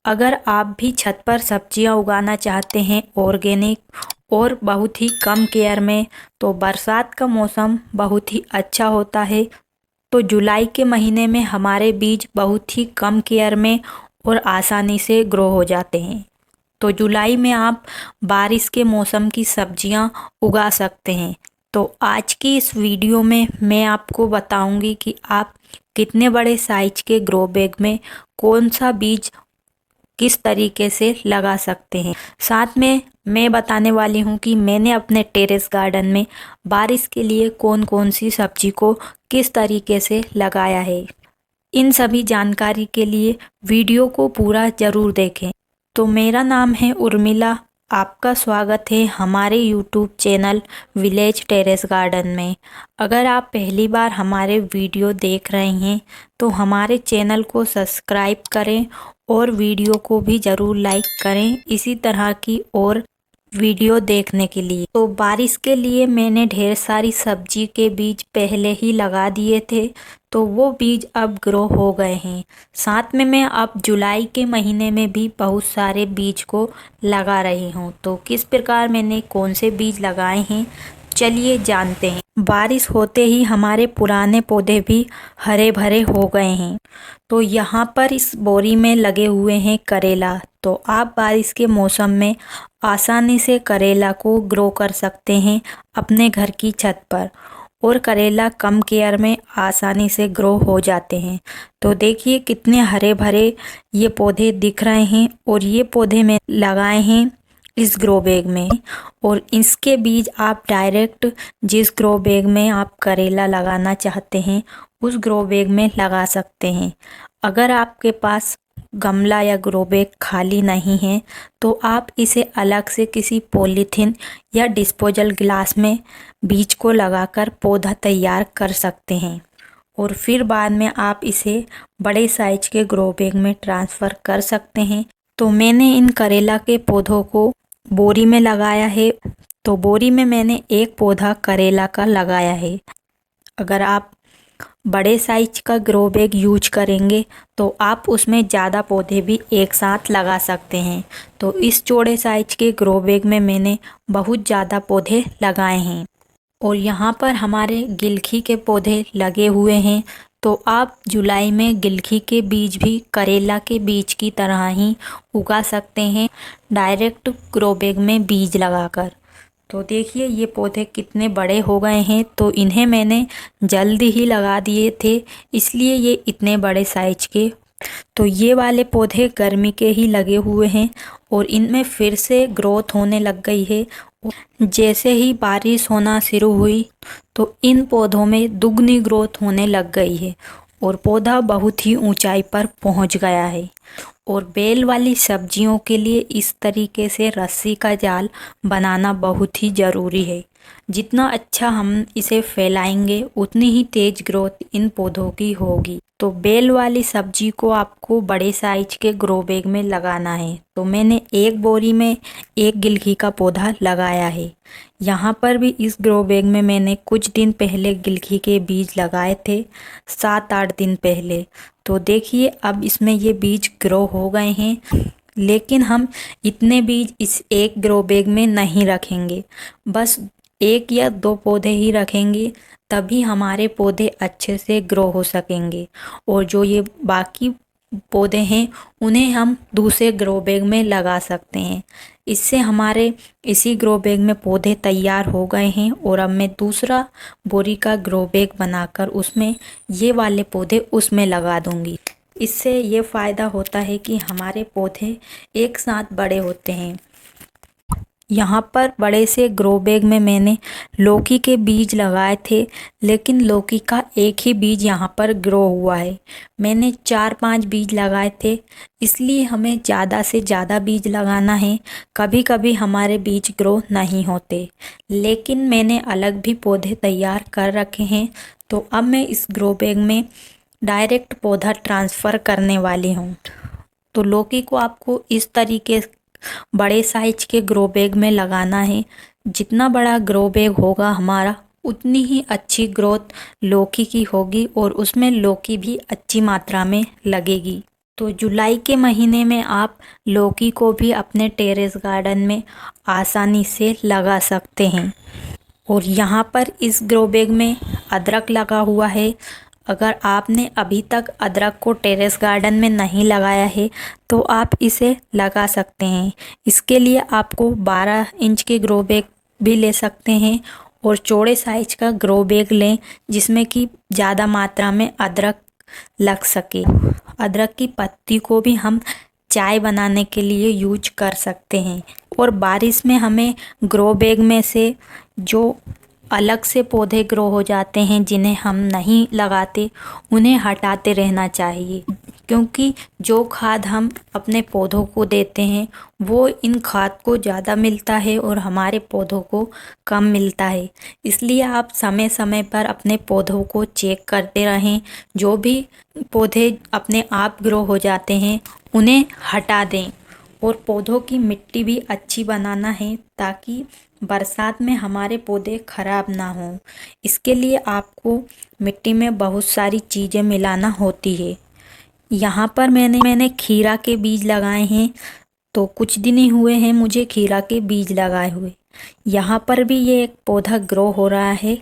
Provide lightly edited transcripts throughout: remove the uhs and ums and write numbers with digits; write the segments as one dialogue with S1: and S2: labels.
S1: अगर आप भी छत पर सब्जियां उगाना चाहते हैं ऑर्गेनिक और बहुत ही कम केयर में, तो बरसात का मौसम बहुत ही अच्छा होता है। तो जुलाई के महीने में हमारे बीज बहुत ही कम केयर में और आसानी से ग्रो हो जाते हैं। तो जुलाई में आप बारिश के मौसम की सब्जियां उगा सकते हैं। तो आज की इस वीडियो में मैं आपको बताऊंगी कि आप कितने बड़े साइज के ग्रो बैग में कौन सा बीज किस तरीके से लगा सकते हैं। साथ में मैं बताने वाली हूँ कि मैंने अपने टेरेस गार्डन में बारिश के लिए कौन कौन सी सब्जी को किस तरीके से लगाया है। इन सभी जानकारी के लिए वीडियो को पूरा ज़रूर देखें। तो मेरा नाम है उर्मिला, आपका स्वागत है हमारे YouTube channel village terrace garden में। अगर आप पहली बार हमारे वीडियो देख रहे हैं तो हमारे चैनल को सब्सक्राइब करें और वीडियो को भी ज़रूर लाइक करें इसी तरह की और वीडियो देखने के लिए। तो बारिश के लिए मैंने ढेर सारी सब्जी के बीज पहले ही लगा दिए थे, तो वो बीज अब ग्रो हो गए हैं। साथ में मैं अब जुलाई के महीने में भी बहुत सारे बीज को लगा रही हूँ। तो किस प्रकार मैंने कौन से बीज लगाए हैं, चलिए जानते हैं। बारिश होते ही हमारे पुराने पौधे भी हरे भरे हो गए हैं। तो यहाँ पर इस बोरी में लगे हुए हैं करेला। तो आप बारिश के मौसम में आसानी से करेला को ग्रो कर सकते हैं अपने घर की छत पर, और करेला कम केयर में आसानी से ग्रो हो जाते हैं। तो देखिए कितने हरे भरे ये पौधे दिख रहे हैं, और ये पौधे में लगाए हैं इस ग्रो बैग में, और इसके बीज आप डायरेक्ट जिस ग्रो बैग में आप करेला लगाना चाहते हैं उस ग्रो बैग में लगा सकते हैं। अगर आपके पास गमला या ग्रो बैग खाली नहीं है तो आप इसे अलग से किसी पॉलीथीन या डिस्पोजल ग्लास में बीज को लगाकर पौधा तैयार कर सकते हैं, और फिर बाद में आप इसे बड़े साइज के ग्रो बैग में ट्रांसफ़र कर सकते हैं। तो मैंने इन करेला के पौधों को बोरी में लगाया है। तो बोरी में मैंने एक पौधा करेला का लगाया है। अगर आप बड़े साइज का ग्रो बैग यूज करेंगे तो आप उसमें ज़्यादा पौधे भी एक साथ लगा सकते हैं। तो इस चौड़े साइज के ग्रो बैग में मैंने बहुत ज़्यादा पौधे लगाए हैं, और यहाँ पर हमारे गिलकी के पौधे लगे हुए हैं। तो आप जुलाई में गिलकी के बीज भी करेला के बीज की तरह ही उगा सकते हैं, डायरेक्ट ग्रो बैग में बीज लगाकर। तो देखिए ये पौधे कितने बड़े हो गए हैं। तो इन्हें मैंने जल्दी ही लगा दिए थे, इसलिए ये इतने बड़े साइज के। तो ये वाले पौधे गर्मी के ही लगे हुए हैं, और इनमें फिर से ग्रोथ होने लग गई है। जैसे ही बारिश होना शुरू हुई तो इन पौधों में दुगनी ग्रोथ होने लग गई है, और पौधा बहुत ही ऊंचाई पर पहुंच गया है। और बेल वाली सब्जियों के लिए इस तरीके से रस्सी का जाल बनाना बहुत ही ज़रूरी है। जितना अच्छा हम इसे फैलाएंगे उतनी ही तेज ग्रोथ इन पौधों की होगी। तो बेल वाली सब्जी को आपको बड़े साइज के ग्रो बैग में लगाना है। तो मैंने एक बोरी में एक गिलकी का पौधा लगाया है। यहाँ पर भी इस ग्रो बैग में मैंने कुछ दिन पहले गिलकी के बीज लगाए थे, 7-8 दिन पहले। तो देखिए अब इसमें ये बीज ग्रो हो गए हैं, लेकिन हम इतने बीज इस एक ग्रो बैग में नहीं रखेंगे, बस 1 या 2 पौधे ही रखेंगे, तभी हमारे पौधे अच्छे से ग्रो हो सकेंगे। और जो ये बाकी पौधे हैं उन्हें हम दूसरे ग्रो बैग में लगा सकते हैं। इससे हमारे इसी ग्रो बैग में पौधे तैयार हो गए हैं, और अब मैं दूसरा बोरी का ग्रो बैग बनाकर उसमें ये वाले पौधे उसमें लगा दूंगी। इससे ये फ़ायदा होता है कि हमारे पौधे एक साथ बड़े होते हैं। यहाँ पर बड़े से ग्रो बैग में मैंने लौकी के बीज लगाए थे, लेकिन लौकी का एक ही बीज यहाँ पर ग्रो हुआ है। मैंने 4-5 बीज लगाए थे, इसलिए हमें ज़्यादा से ज़्यादा बीज लगाना है। कभी कभी हमारे बीज ग्रो नहीं होते, लेकिन मैंने अलग भी पौधे तैयार कर रखे हैं। तो अब मैं इस ग्रो बैग में डायरेक्ट पौधा ट्रांसफ़र करने वाली हूँ। तो लौकी को आपको इस तरीके बड़े साइज के ग्रो बैग में लगाना है। जितना बड़ा ग्रो बैग होगा हमारा उतनी ही अच्छी ग्रोथ लौकी की होगी, और उसमें लौकी भी अच्छी मात्रा में लगेगी। तो जुलाई के महीने में आप लौकी को भी अपने टेरेस गार्डन में आसानी से लगा सकते हैं। और यहाँ पर इस ग्रो बैग में अदरक लगा हुआ है। अगर आपने अभी तक अदरक को टेरेस गार्डन में नहीं लगाया है तो आप इसे लगा सकते हैं। इसके लिए आपको 12 इंच के ग्रो बैग भी ले सकते हैं और चौड़े साइज का ग्रो बैग लें जिसमें कि ज़्यादा मात्रा में अदरक लग सके। अदरक की पत्ती को भी हम चाय बनाने के लिए यूज कर सकते हैं। और बारिश में हमें ग्रो बैग में से जो अलग से पौधे ग्रो हो जाते हैं जिन्हें हम नहीं लगाते उन्हें हटाते रहना चाहिए, क्योंकि जो खाद हम अपने पौधों को देते हैं वो इन खाद को ज़्यादा मिलता है और हमारे पौधों को कम मिलता है। इसलिए आप समय समय पर अपने पौधों को चेक करते रहें। जो भी पौधे अपने आप ग्रो हो जाते हैं उन्हें हटा दें। और पौधों की मिट्टी भी अच्छी बनाना है ताकि बरसात में हमारे पौधे खराब ना हों। इसके लिए आपको मिट्टी में बहुत सारी चीज़ें मिलाना होती है। यहाँ पर मैंने खीरा के बीज लगाए हैं। तो कुछ दिन ही हुए हैं मुझे खीरा के बीज लगाए हुए। यहाँ पर भी ये एक पौधा ग्रो हो रहा है।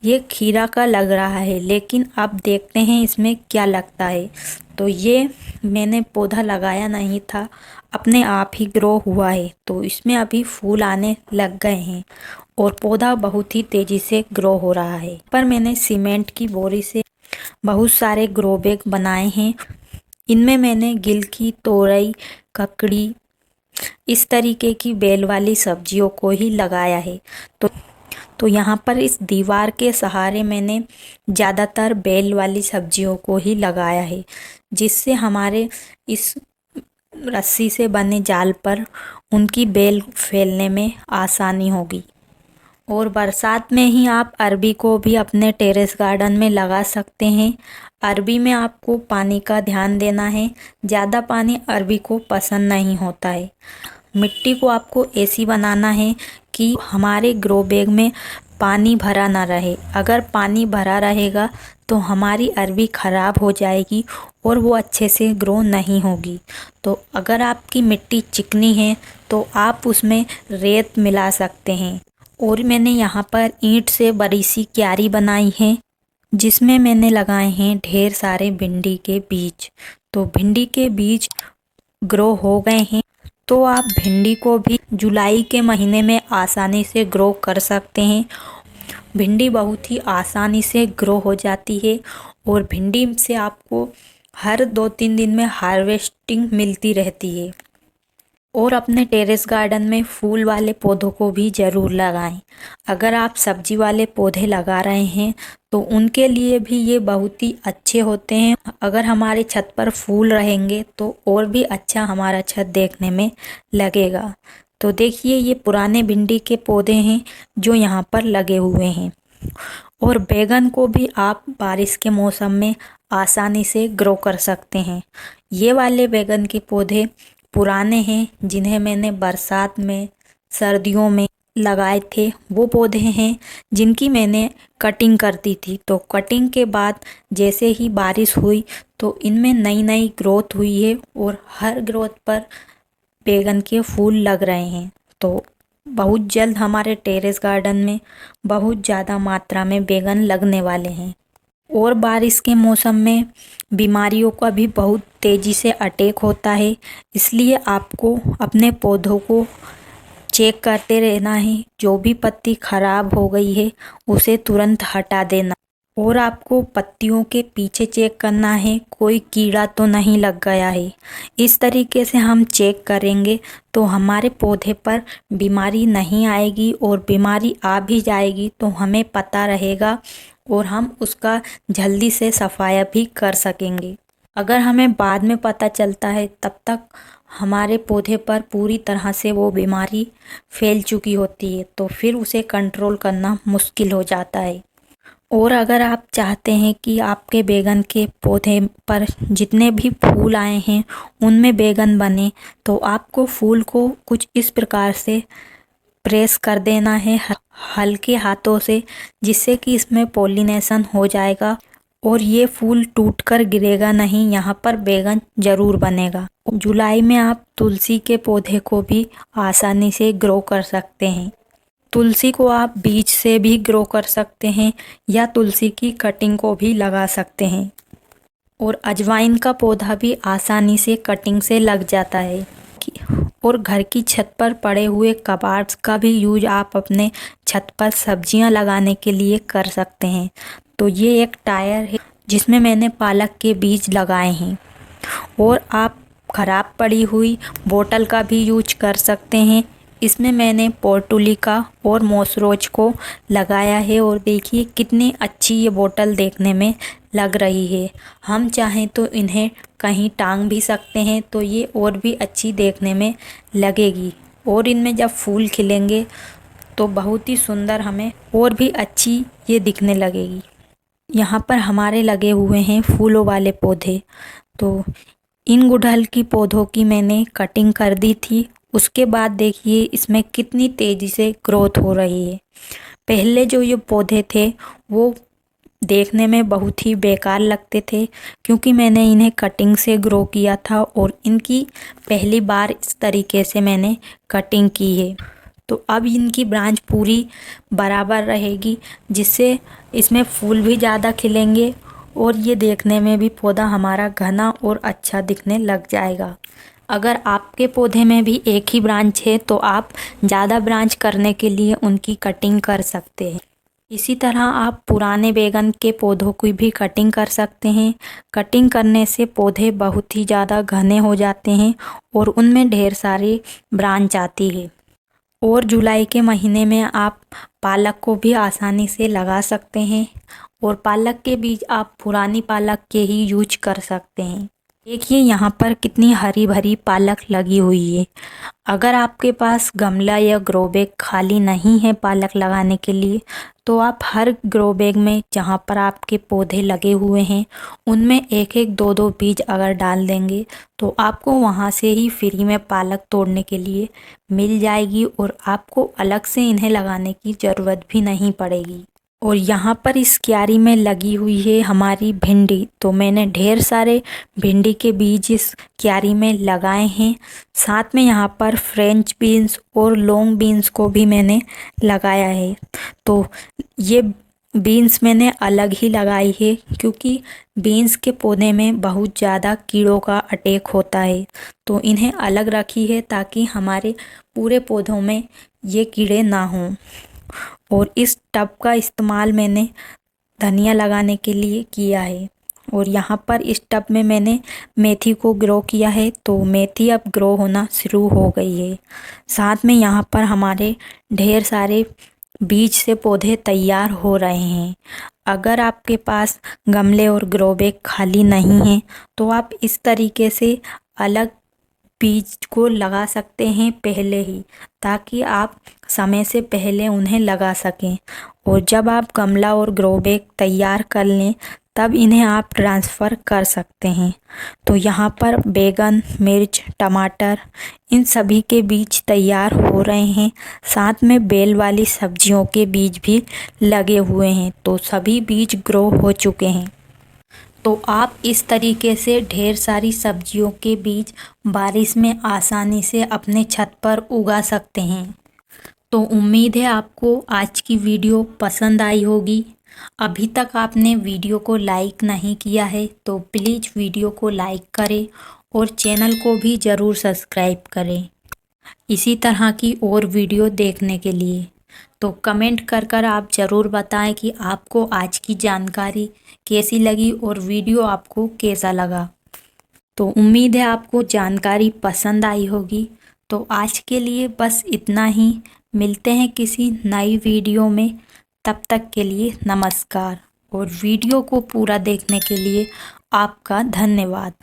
S1: ये खीरा का लग रहा है, लेकिन अब देखते हैं इसमें क्या लगता है। तो ये मैंने पौधा लगाया नहीं था, अपने आप ही ग्रो हुआ है। तो इसमें अभी फूल आने लग गए हैं और पौधा बहुत ही तेज़ी से ग्रो हो रहा है। पर मैंने सीमेंट की बोरी से बहुत सारे ग्रो बैग बनाए हैं। इनमें मैंने गिलकी, तोरई, ककड़ी, इस तरीके की बेल वाली सब्जियों को ही लगाया है। तो यहाँ पर इस दीवार के सहारे मैंने ज़्यादातर बेल वाली सब्जियों को ही लगाया है, जिससे हमारे इस रस्सी से बने जाल पर उनकी बेल फैलने में आसानी होगी। और बरसात में ही आप अरबी को भी अपने टेरेस गार्डन में लगा सकते हैं। अरबी में आपको पानी का ध्यान देना है, ज़्यादा पानी अरबी को पसंद नहीं होता है। मिट्टी को आपको ऐसी बनाना है कि हमारे ग्रो बैग में पानी भरा ना रहे। अगर पानी भरा रहेगा तो हमारी अरबी ख़राब हो जाएगी और वो अच्छे से ग्रो नहीं होगी। तो अगर आपकी मिट्टी चिकनी है तो आप उसमें रेत मिला सकते हैं। और मैंने यहाँ पर ईंट से बड़ी सी क्यारी बनाई है जिसमें मैंने लगाए हैं ढेर सारे भिंडी के बीज। तो भिंडी के बीज ग्रो हो गए हैं, तो आप भिंडी को भी जुलाई के महीने में आसानी से ग्रो कर सकते हैं। भिंडी बहुत ही आसानी से ग्रो हो जाती है और भिंडी से आपको हर 2-3 दिन में हार्वेस्टिंग मिलती रहती है। और अपने टेरेस गार्डन में फूल वाले पौधों को भी ज़रूर लगाएं। अगर आप सब्जी वाले पौधे लगा रहे हैं तो उनके लिए भी ये बहुत ही अच्छे होते हैं। अगर हमारे छत पर फूल रहेंगे तो और भी अच्छा हमारा छत देखने में लगेगा। तो देखिए ये पुराने भिंडी के पौधे हैं जो यहाँ पर लगे हुए हैं। और बैगन को भी आप बारिश के मौसम में आसानी से ग्रो कर सकते हैं। ये वाले बैगन के पौधे पुराने हैं जिन्हें मैंने बरसात में, सर्दियों में लगाए थे। वो पौधे हैं जिनकी मैंने कटिंग कर दी थी। तो कटिंग के बाद जैसे ही बारिश हुई तो इनमें नई नई ग्रोथ हुई है और हर ग्रोथ पर बैगन के फूल लग रहे हैं। तो बहुत जल्द हमारे टेरेस गार्डन में बहुत ज़्यादा मात्रा में बैगन लगने वाले हैं। और बारिश के मौसम में बीमारियों का भी बहुत तेज़ी से अटैक होता है, इसलिए आपको अपने पौधों को चेक करते रहना है। जो भी पत्ती खराब हो गई है उसे तुरंत हटा देना। और आपको पत्तियों के पीछे चेक करना है कोई कीड़ा तो नहीं लग गया है। इस तरीके से हम चेक करेंगे तो हमारे पौधे पर बीमारी नहीं आएगी, और बीमारी आ भी जाएगी तो हमें पता रहेगा और हम उसका जल्दी से सफाया भी कर सकेंगे। अगर हमें बाद में पता चलता है तब तक हमारे पौधे पर पूरी तरह से वो बीमारी फैल चुकी होती है, तो फिर उसे कंट्रोल करना मुश्किल हो जाता है। और अगर आप चाहते हैं कि आपके बैगन के पौधे पर जितने भी फूल आए हैं उनमें बैगन बने, तो आपको फूल को कुछ इस प्रकार से प्रेस कर देना है हल्के हाथों से, जिससे कि इसमें पॉलिनेशन हो जाएगा और ये फूल टूटकर गिरेगा नहीं, यहाँ पर बैगन जरूर बनेगा। जुलाई में आप तुलसी के पौधे को भी आसानी से ग्रो कर सकते हैं। तुलसी को आप बीज से भी ग्रो कर सकते हैं या तुलसी की कटिंग को भी लगा सकते हैं। और अजवाइन का पौधा भी आसानी से कटिंग से लग जाता है। और घर की छत पर पड़े हुए कबाड़ का भी यूज आप अपने छत पर सब्जियां लगाने के लिए कर सकते हैं। तो ये एक टायर है जिसमें मैंने पालक के बीज लगाए हैं। और आप खराब पड़ी हुई बोतल का भी यूज कर सकते हैं। इसमें मैंने पोर्टुलिका और मॉसरोज को लगाया है और देखिए कितनी अच्छी ये बोतल देखने में लग रही है। हम चाहें तो इन्हें कहीं टांग भी सकते हैं तो ये और भी अच्छी देखने में लगेगी। और इनमें जब फूल खिलेंगे तो बहुत ही सुंदर हमें और भी अच्छी ये दिखने लगेगी। यहाँ पर हमारे लगे हुए हैं फूलों वाले पौधे। तो इन गुड़हल की पौधों की मैंने कटिंग कर दी थी। उसके बाद देखिए इसमें कितनी तेज़ी से ग्रोथ हो रही है। पहले जो ये पौधे थे वो देखने में बहुत ही बेकार लगते थे क्योंकि मैंने इन्हें कटिंग से ग्रो किया था और इनकी पहली बार इस तरीके से मैंने कटिंग की है। तो अब इनकी ब्रांच पूरी बराबर रहेगी जिससे इसमें फूल भी ज़्यादा खिलेंगे और ये देखने में भी पौधा हमारा घना और अच्छा दिखने लग जाएगा। अगर आपके पौधे में भी एक ही ब्रांच है तो आप ज़्यादा ब्रांच करने के लिए उनकी कटिंग कर सकते हैं। इसी तरह आप पुराने बैगन के पौधों की भी कटिंग कर सकते हैं। कटिंग करने से पौधे बहुत ही ज़्यादा घने हो जाते हैं और उनमें ढेर सारी ब्रांच आती है। और जुलाई के महीने में आप पालक को भी आसानी से लगा सकते हैं और पालक के बीज आप पुरानी पालक के ही यूज कर सकते हैं। देखिए यहाँ पर कितनी हरी भरी पालक लगी हुई है। अगर आपके पास गमला या ग्रो बैग खाली नहीं है पालक लगाने के लिए तो आप हर ग्रो बैग में जहाँ पर आपके पौधे लगे हुए हैं उनमें एक एक दो दो बीज अगर डाल देंगे तो आपको वहाँ से ही फ्री में पालक तोड़ने के लिए मिल जाएगी और आपको अलग से इन्हें लगाने की ज़रूरत भी नहीं पड़ेगी। और यहाँ पर इस क्यारी में लगी हुई है हमारी भिंडी। तो मैंने ढेर सारे भिंडी के बीज इस क्यारी में लगाए हैं। साथ में यहाँ पर फ्रेंच बीन्स और लॉन्ग बीन्स को भी मैंने लगाया है। तो ये बीन्स मैंने अलग ही लगाई है क्योंकि बीन्स के पौधे में बहुत ज़्यादा कीड़ों का अटैक होता है। तो इन्हें अलग रखी है ताकि हमारे पूरे पौधों में ये कीड़े ना हों। और इस टब का इस्तेमाल मैंने धनिया लगाने के लिए किया है। और यहाँ पर इस टब में मैंने मेथी को ग्रो किया है तो मेथी अब ग्रो होना शुरू हो गई है। साथ में यहाँ पर हमारे ढेर सारे बीज से पौधे तैयार हो रहे हैं। अगर आपके पास गमले और ग्रो बैग खाली नहीं हैं तो आप इस तरीके से अलग बीज को लगा सकते हैं पहले ही, ताकि आप समय से पहले उन्हें लगा सकें। और जब आप गमला और ग्रो बैग तैयार कर लें तब इन्हें आप ट्रांसफ़र कर सकते हैं। तो यहाँ पर बैगन, मिर्च, टमाटर इन सभी के बीज तैयार हो रहे हैं। साथ में बेल वाली सब्जियों के बीज भी लगे हुए हैं। तो सभी बीज ग्रो हो चुके हैं। तो आप इस तरीके से ढेर सारी सब्जियों के बीज बारिश में आसानी से अपने छत पर उगा सकते हैं। तो उम्मीद है आपको आज की वीडियो पसंद आई होगी। अभी तक आपने वीडियो को लाइक नहीं किया है तो प्लीज़ वीडियो को लाइक करें और चैनल को भी ज़रूर सब्सक्राइब करें इसी तरह की और वीडियो देखने के लिए। तो कमेंट कर आप ज़रूर बताएं कि आपको आज की जानकारी कैसी लगी और वीडियो आपको कैसा लगा। तो उम्मीद है आपको जानकारी पसंद आई होगी। तो आज के लिए बस इतना ही। मिलते हैं किसी नई वीडियो में। तब तक के लिए नमस्कार और वीडियो को पूरा देखने के लिए आपका धन्यवाद।